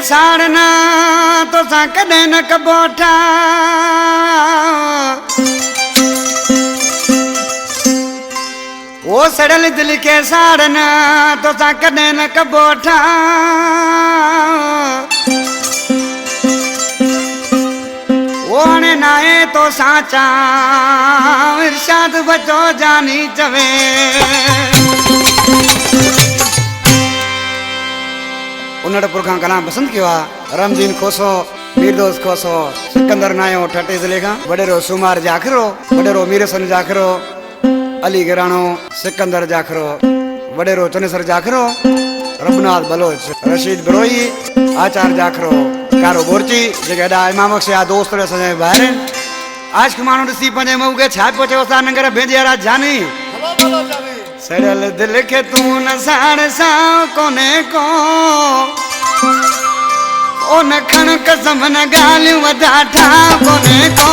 साड़ना तो सा कदे न कबोठा वो सड़ल दिल के साड़ना तो सा कदे न कबोठा ओने नाए तो साचा इरशाद बचो जानी चवे उन्नड़ पुरखा कलाम पसंद किया रमदीन खोसो मीरदोस खोसो सिकंदर नायो ठटे जिले का बड़ेरो सुमार जाखरो बड़ेरो मीरसन जाखरो अली गिरानो सिकंदर जाखरो बड़ेरो चनेसर जाखरो रबनाथ बलोच रशीद बरोई आचार जाखरो कारो बोरची जगह इमाम से आ दोस्त रे सजे बाहर आज के मानो सी पंजे मऊ के छाप पचे वसा नगर भेजिया जानी सड़ल दिल के तू न साड़ सा कोने को ओ न खण कसम न गालियो वधा ठा कोने को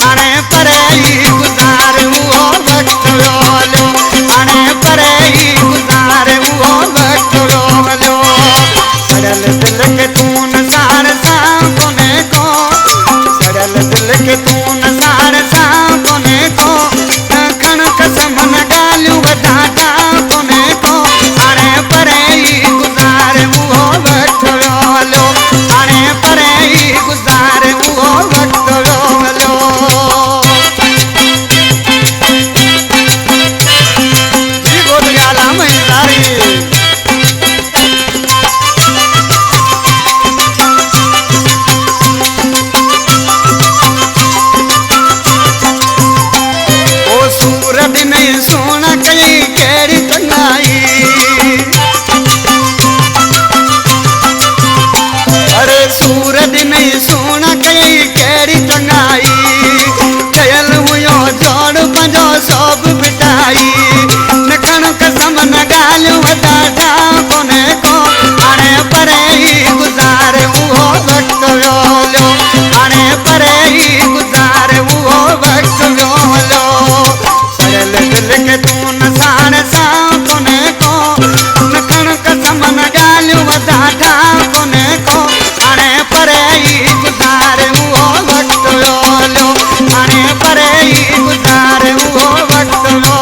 अरे परे ही गुजार वो वक्त लो अरे परे ही गुजार वो वक्त लो सड़ल दिल के तू न साड़ सा कोने को सड़ल दिल के तू न साड़ सा कोने को खण कसम न गालियो वधा ठा कोने को अरे परे ही गुजार वो वक्त लो अरे परे ही गुजार वो वक्त लो जी गोद गाला महिलारी नहीं सोना कहीं केड़ी चंगाई अरे सूरज नहीं सोना कहीं केड़ी चंगाई चयल हुयो जोड़ पंजो सब बिटाई नखण कसम न गालियो वधा ठा कोने को अरे परे ही गुजार वो वक्त लो अरे परे ही गुजार वो वक्त लो दिल के तू न साड़ सा कोने को नखण कसम न गालियो वधा ठा कोने को अरे परे ही गुजार वो वक्त लो अरे परे ही गुजार वो वक्त लो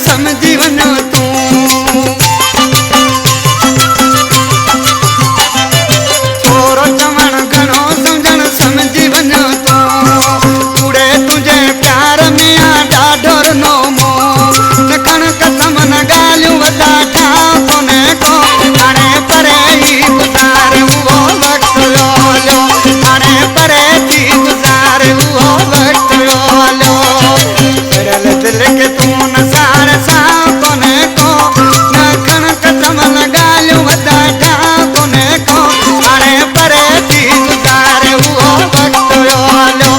समझी वनो तू थोरो चवण घणो समझण समझी वनो तू कूड़े तुझे प्यार में आ ॾाढो नो मो नखण कसम न गालियो वधा ठा कोने को अरे परे ही गुजार वो वक्त लो अरे परे ही गुजार वो वक्त लो सड़ल दिल के तू न साड़ सा कोने को नखण कसम न गालियो वधा ठा कोने को अरे परे ही गुजार वो वक्त लो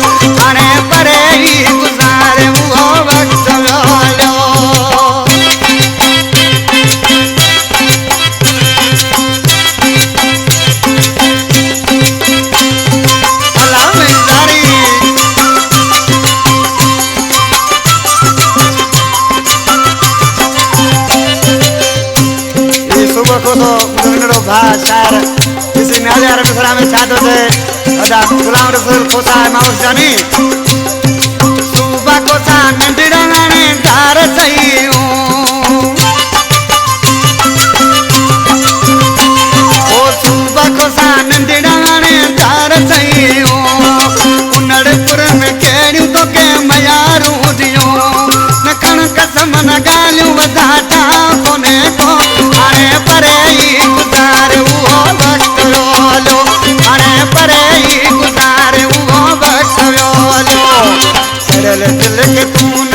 अरे परे ही गुजार वो वक्त लो अल्लाह मिजारी सुबह भाषार किसी न्याय अरब सलाम में छातो थे अदा गुलाम रसूल कोसा माउस जानी सुबह कोसा नंदराने तार सही ओ सुबह कोसा नंदराने तार सही उन्नड़पुर में केड़ियों तो के मयारू दियो नखण कसम न गालियो वधा ठा कोने को अरे परे ही गुजार वो वक्त लो अरे परे ही गुजार वो वक्त लो सड़ल दिल के तू